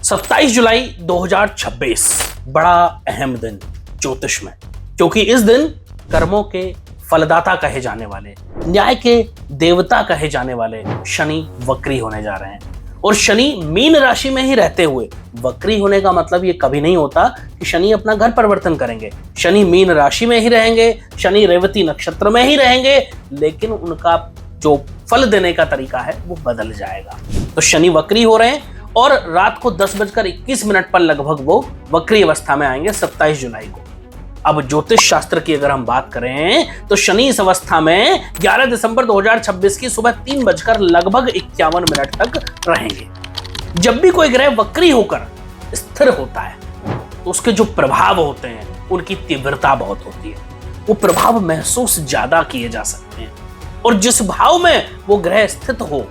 27 जुलाई 2026 बड़ा अहम दिन ज्योतिष में, क्योंकि इस दिन कर्मों के फलदाता कहे जाने वाले, न्याय के देवता कहे जाने वाले शनि वक्री होने जा रहे हैं। और शनि मीन राशि में ही रहते हुए, वक्री होने का मतलब ये कभी नहीं होता कि शनि अपना घर परिवर्तन करेंगे। शनि मीन राशि में ही रहेंगे, शनि रेवती नक्षत्र में ही रहेंगे, लेकिन उनका जो फल देने का तरीका है वो बदल जाएगा। तो शनि वक्री हो रहे हैं और रात को 10:21 पर लगभग वो वक्री अवस्था में आएंगे 27 जुलाई को। अब ज्योतिष शास्त्र की अगर हम बात करें तो शनि इस अवस्था में 11 दिसंबर 2026 की सुबह 3:51 तक रहेंगे। जब भी कोई ग्रह वक्री होकर स्थिर होता है तो उसके जो प्रभाव होते हैं उनकी तीव्रता बहुत होती है, वो प्रभाव महसूस ज्यादा किए जा सकते हैं। और जिस भाव में वो ग्रह स्थित हो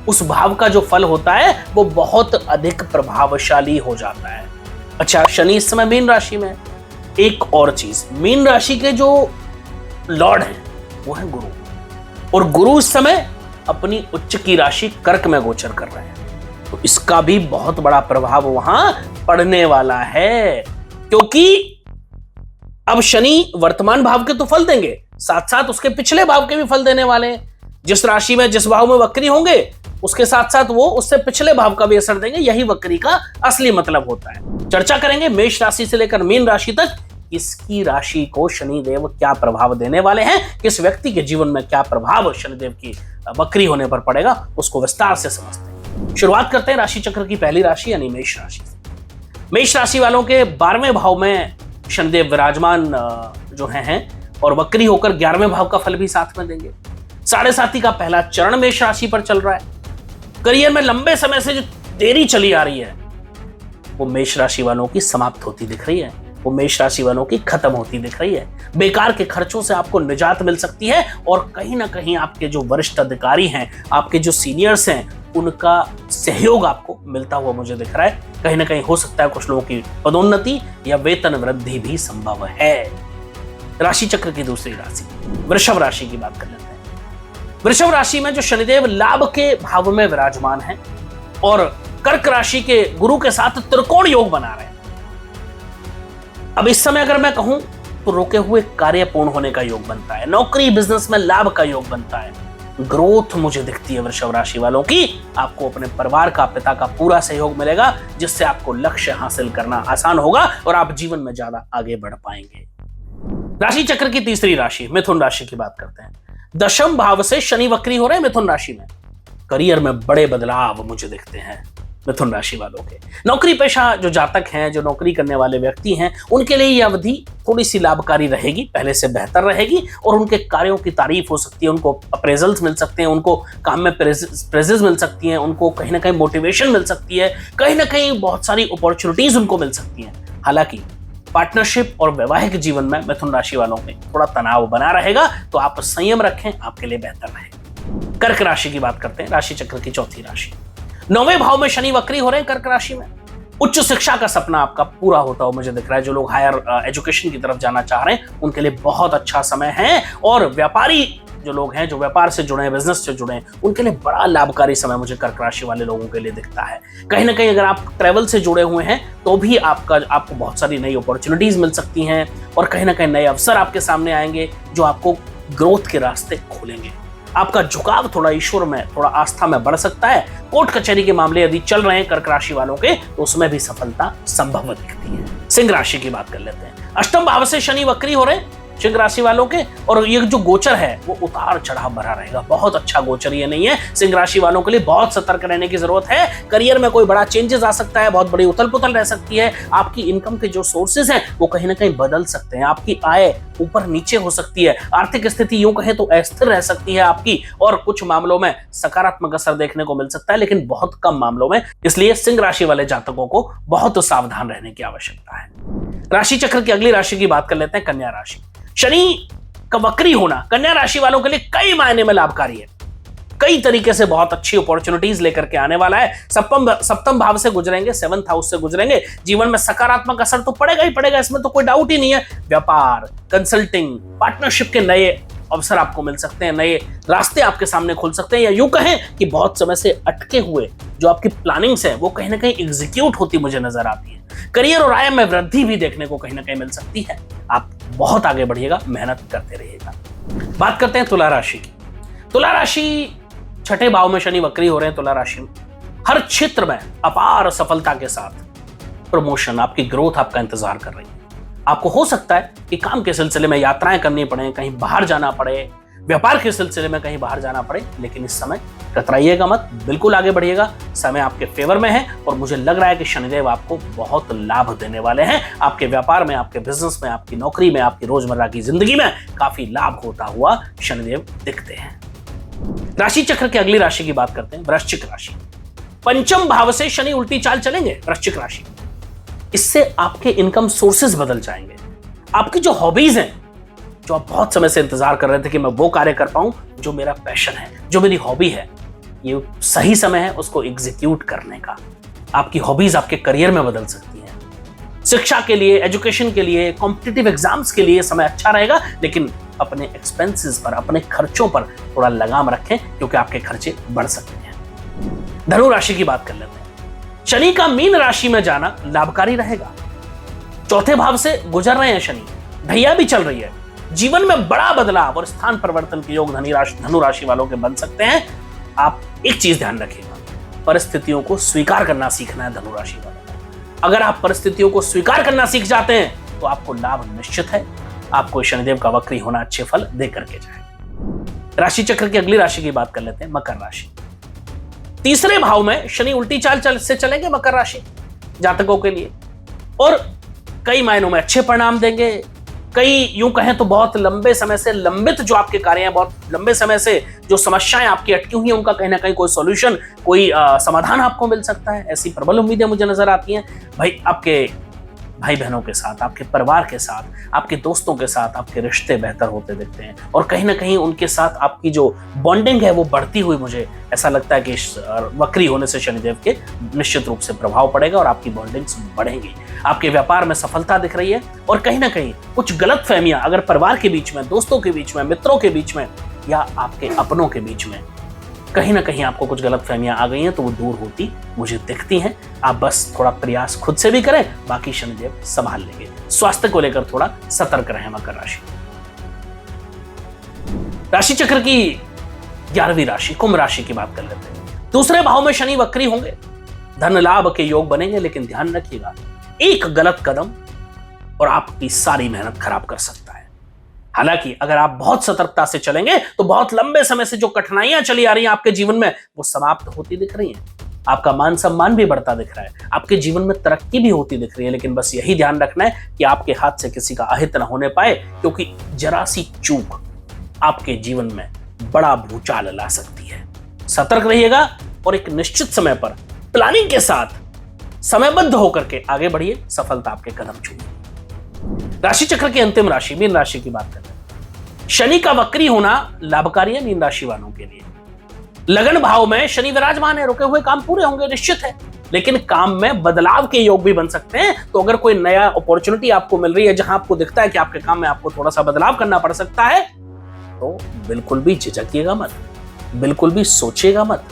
उस भाव का जो फल होता है वो बहुत अधिक प्रभावशाली हो जाता है। अच्छा, शनि इस समय मीन राशि में। एक और चीज, मीन राशि के जो लॉर्ड हैं वो है गुरु, और गुरु इस समय अपनी उच्च की राशि कर्क में गोचर कर रहे हैं, तो इसका भी बहुत बड़ा प्रभाव वहां पड़ने वाला है। क्योंकि अब शनि वर्तमान भाव के तो फल देंगे, साथ साथ उसके पिछले भाव के भी फल देने वाले हैं। जिस राशि में जिस भाव में वक्री होंगे उसके साथ साथ वो उससे पिछले भाव का भी असर देंगे। यही वक्री का असली मतलब होता है। चर्चा करेंगे मेष राशि से लेकर मीन राशि तक, इसकी राशि को शनिदेव क्या प्रभाव देने वाले हैं, किस व्यक्ति के जीवन में क्या प्रभाव शनिदेव की वक्री होने पर पड़ेगा, उसको विस्तार से समझते हैं। शुरुआत करते हैं राशि चक्र की पहली राशि यानी मेष राशि से। मेष राशि वालों के 12वें भाव में शनिदेव विराजमान जो हैं और वक्री होकर 11वें भाव का फल भी साथ में देंगे। 7.5 का पहला चरण मेष राशि पर चल रहा है। करियर में लंबे समय से जो देरी चली आ रही है वो मेष राशि वालों की समाप्त होती दिख रही है, वो मेष राशि वालों की खत्म होती दिख रही है। बेकार के खर्चों से आपको निजात मिल सकती है और कहीं ना कहीं आपके जो वरिष्ठ अधिकारी हैं, आपके जो सीनियर्स हैं, उनका सहयोग आपको मिलता हुआ मुझे दिख रहा है। कहीं ना कहीं हो सकता है कुछ लोगों की पदोन्नति या वेतन वृद्धि भी संभव है। राशि चक्र की दूसरी राशि वृषभ राशि की बात कर लेते हैं। वृषभ राशि में जो शनिदेव लाभ के भाव में विराजमान है और कर्क राशि के गुरु के साथ त्रिकोण योग बना रहे हैं। अब इस समय अगर मैं कहूं तो रुके हुए कार्य पूर्ण होने का योग बनता है, नौकरी बिजनेस में लाभ का योग बनता है, ग्रोथ मुझे दिखती है वृषभ राशि वालों की। आपको अपने परिवार का, पिता का पूरा सहयोग मिलेगा, जिससे आपको लक्ष्य हासिल करना आसान होगा और आप जीवन में ज्यादा आगे बढ़ पाएंगे। राशि चक्र की तीसरी राशि मिथुन राशि की बात करते हैं। 10वें भाव से शनि वक्री हो रहे हैं मिथुन राशि में। करियर में बड़े बदलाव मुझे दिखते हैं मिथुन राशि वालों के। नौकरी पेशा जो जातक हैं, जो नौकरी करने वाले व्यक्ति हैं, उनके लिए यह अवधि थोड़ी सी लाभकारी रहेगी, पहले से बेहतर रहेगी और उनके कार्यों की तारीफ हो सकती है, उनको अप्रेजल्स मिल सकते हैं, उनको काम में प्रेजेस मिल सकती हैं, उनको कहीं ना कहीं मोटिवेशन मिल सकती है, कहीं ना कहीं बहुत सारी अपॉर्चुनिटीज उनको मिल सकती हैं। हालांकि पार्टनरशिप और वैवाहिक जीवन में मिथुन राशि वालों में थोड़ा तनाव बना रहेगा, तो आप संयम रखें, आपके लिए बेहतर रहेगा। कर्क राशि की बात करते हैं, राशि चक्र की चौथी राशि। 9वें भाव में शनि वक्री हो रहे हैं कर्क राशि में। उच्च शिक्षा का सपना आपका पूरा होता हुआ मुझे दिख रहा है। जो लोग हायर एजुकेशन की तरफ जाना चाह रहे हैं उनके लिए बहुत अच्छा समय है, और व्यापारी जो लोग हैं, जो व्यापार से जुड़े हैं, बिजनेस से जुड़े हैं, उनके लिए बड़ा लाभकारी समय मुझे कर्क राशि वाले लोगों के लिए दिखता है। कहीं ना कहीं अगर आप ट्रैवल से जुड़े हुए हैं तो भी आपको बहुत सारी नई अपॉर्चुनिटीज मिल सकती हैं और कहीं ना कहीं नए अवसर आपके सामने आएंगे जो आपको ग्रोथ के रास्ते खोलेंगे। आपका झुकाव थोड़ा ईश्वर में, थोड़ा आस्था में बढ़ सकता है। कोर्ट कचहरी के मामले यदि चल रहे हैं कर्क राशि वालों के तो उसमें भी सफलता संभव दिखती है। सिंह राशि की बात कर लेते हैं। 8वें भाव से शनि वक्री हो रहे हैं सिंह राशि वालों के, और ये जो गोचर है वो उतार चढ़ाव भरा रहेगा। बहुत अच्छा गोचर ये नहीं है। सिंह राशि वालों के लिए बहुत सतर्क रहने की जरूरत है। करियर में कोई बड़ा चेंजेस आ सकता है, बहुत बड़ी उथल पुथल रह सकती है। आपकी इनकम के जो सोर्सेज हैं वो कहीं ना कहीं बदल सकते हैं। आपकी आय ऊपर नीचे हो सकती है। आर्थिक स्थिति यूं कहे तो अस्थिर रह सकती है आपकी, और कुछ मामलों में सकारात्मक असर देखने को मिल सकता है, लेकिन बहुत कम मामलों में। इसलिए सिंह राशि वाले जातकों को बहुत सावधान रहने की आवश्यकता है। राशि चक्र की अगली राशि की बात कर लेते हैं, कन्या राशि। शनि का वक्री होना कन्या राशि वालों के लिए कई मायने में लाभकारी है। कई तरीके से बहुत अच्छी अपॉर्चुनिटीज लेकर के आने वाला है। सप्तम भाव से गुजरेंगे, 7th हाउस से गुजरेंगे। जीवन में सकारात्मक असर तो पड़ेगा ही पड़ेगा, इसमें तो कोई डाउट ही नहीं है। व्यापार, कंसल्टिंग, पार्टनरशिप के नए अवसर आपको मिल सकते हैं, नए रास्ते आपके सामने खुल सकते हैं, या यूं कहें कि बहुत समय से अटके हुए जो आपकी प्लानिंग्स है वो कहीं ना कहीं एग्जीक्यूट होती मुझे नजर आती है। करियर और आय में वृद्धि भी देखने को कहीं ना कहीं मिल सकती है। आप बहुत आगे बढ़िएगा, मेहनत करते रहिएगा। बात करते हैं तुला राशि की। तुला राशि छठे भाव में शनि वक्री हो रहे हैं। तुला राशि में हर क्षेत्र में अपार सफलता के साथ प्रमोशन, आपकी ग्रोथ आपका इंतजार कर रही है। आपको हो सकता है कि काम के सिलसिले में यात्राएं करनी पड़े, कहीं बाहर जाना पड़े, व्यापार के सिलसिले में कहीं बाहर जाना पड़े, लेकिन इस समय कतराइएगा मत, बिल्कुल आगे बढ़िएगा। समय आपके फेवर में है और मुझे लग रहा है कि शनिदेव आपको बहुत लाभ देने वाले हैं। आपके व्यापार में, आपके बिजनेस में, आपकी नौकरी में, आपकी रोजमर्रा की जिंदगी में काफी लाभ होता हुआ शनिदेव दिखते हैं। राशि चक्र की अगली राशि की बात करते हैं, वृश्चिक राशि। पंचम भाव से शनि उल्टी चाल चलेंगे वृश्चिक राशि। इससे आपके इनकम सोर्सेज बदल जाएंगे। आपकी जो हॉबीज हैं, जो आप बहुत समय से इंतजार कर रहे थे कि मैं वो कार्य कर पाऊं जो मेरा पैशन है, जो मेरी हॉबी है, ये सही समय है उसको एग्जीक्यूट करने का। आपकी हॉबीज आपके करियर में बदल सकती हैं। शिक्षा के लिए, एजुकेशन के लिए, कॉम्पिटिटिव एग्जाम्स के लिए समय अच्छा रहेगा, लेकिन अपने एक्सपेंसेस पर, अपने खर्चों पर थोड़ा लगाम रखें, क्योंकि आपके खर्चे बढ़ सकते हैं। धनु राशि की बात कर लेते हैं। शनि का मीन राशि में जाना लाभकारी रहेगा। चौथे भाव से गुजर रहे हैं शनि, ढैया भी चल रही है। जीवन में बड़ा बदलाव और स्थान परिवर्तन के योग धनु राशि वालों के बन सकते हैं। आप एक चीज ध्यान रखिएगा, परिस्थितियों को स्वीकार करना सीखना है धनु राशि वालों को। अगर आप परिस्थितियों को स्वीकार करना सीख जाते हैं तो आपको लाभ निश्चित है। आपको शनिदेव का वक्री होना अच्छे फल दे करके जाए। राशि चक्र की अगली राशि की बात कर लेते हैं, मकर राशि। तीसरे भाव में शनि उल्टी चाल से चलेंगे मकर राशि जातकों के लिए, और कई मायनों में अच्छे परिणाम देंगे। कई यूं कहें तो बहुत लंबे समय से लंबित जो आपके कार्य हैं, बहुत लंबे समय से जो समस्याएं आपकी अटकी हुई हैं, उनका कहीं ना कहीं कोई सॉल्यूशन, कोई समाधान आपको मिल सकता है। ऐसी प्रबल उम्मीदें मुझे नजर आती हैं। भाई, आपके भाई बहनों के साथ, आपके परिवार के साथ, आपके दोस्तों के साथ आपके रिश्ते बेहतर होते दिखते हैं, और कहीं ना कहीं उनके साथ आपकी जो बॉन्डिंग है वो बढ़ती हुई मुझे ऐसा लगता है कि वक्री होने से शनिदेव के निश्चित रूप से प्रभाव पड़ेगा और आपकी बॉन्डिंग्स बढ़ेंगी। आपके व्यापार में सफलता दिख रही है, और कहीं ना कहीं कुछ गलतफहमियां अगर परिवार के बीच में, दोस्तों के बीच में, मित्रों के बीच में, या आपके अपनों के बीच में कहीं ना कहीं आपको कुछ गलतफहमियां आ गई हैं, तो वो दूर होती मुझे दिखती हैं। आप बस थोड़ा प्रयास खुद से भी करें, बाकी शनिदेव संभाल लेंगे। स्वास्थ्य को लेकर थोड़ा सतर्क रहें मकर राशि। राशि चक्र की 11वीं राशि, कुंभ राशि की बात कर लेते हैं। दूसरे भाव में शनि वक्री होंगे, धन लाभ के योग बनेंगे, लेकिन ध्यान रखिएगा, एक गलत कदम और आपकी सारी मेहनत खराब कर सकता है। हालांकि अगर आप बहुत सतर्कता से चलेंगे तो बहुत लंबे समय से जो कठिनाइयां चली आ रही हैं आपके जीवन में, वो समाप्त होती दिख रही हैं। आपका मान सम्मान भी बढ़ता दिख रहा है, आपके जीवन में तरक्की भी होती दिख रही है। लेकिन बस यही ध्यान रखना है कि आपके हाथ से किसी का अहित न होने पाए, क्योंकि जरा सी चूक आपके जीवन में बड़ा भूचाल ला सकती है। सतर्क रहिएगा और एक निश्चित समय पर प्लानिंग के साथ समयबद्ध होकर के आगे बढ़िए, सफलता आपके कदम छूए। राशि चक्र की अंतिम राशि, मीन राशि की बात करते हैं। शनि का वक्री होना लाभकारी है मीन राशि वालों के लिए। लगन भाव में शनि विराजमान है, रुके हुए काम पूरे होंगे निश्चित है, लेकिन काम में बदलाव के योग भी बन सकते हैं। तो अगर कोई नया अपॉर्चुनिटी आपको मिल रही है जहां आपको दिखता है कि आपके काम में आपको थोड़ा सा बदलाव करना पड़ सकता है, तो बिल्कुल भी झिझकिएगा मत, बिल्कुल भी सोचिएगा मत,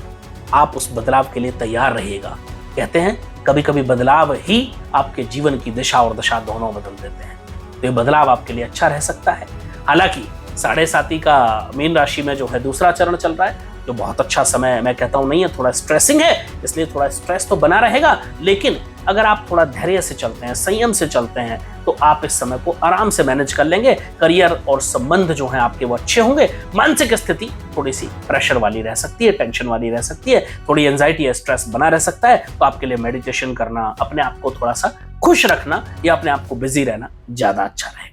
आप उस बदलाव के लिए तैयार रहिएगा। कहते हैं कभी कभी बदलाव ही आपके जीवन की दिशा और दशा दोनों बदल देते हैं। तो ये बदलाव आपके लिए अच्छा रह सकता है। हालांकि 7.5 का मीन राशि में जो है दूसरा चरण चल रहा है, जो बहुत अच्छा समय मैं कहता हूं नहीं है, थोड़ा स्ट्रेसिंग है, इसलिए थोड़ा स्ट्रेस तो बना रहेगा। लेकिन अगर आप थोड़ा धैर्य से चलते हैं, संयम से चलते हैं, तो आप इस समय को आराम से मैनेज कर लेंगे। करियर और संबंध जो हैं आपके वो अच्छे होंगे। मानसिक स्थिति थोड़ी सी प्रेशर वाली रह सकती है, टेंशन वाली रह सकती है, थोड़ी एंजाइटी या स्ट्रेस बना रह सकता है। तो आपके लिए मेडिटेशन करना, अपने आप को थोड़ा सा खुश रखना या अपने आप को बिजी रहना ज्यादा अच्छा रहेगा।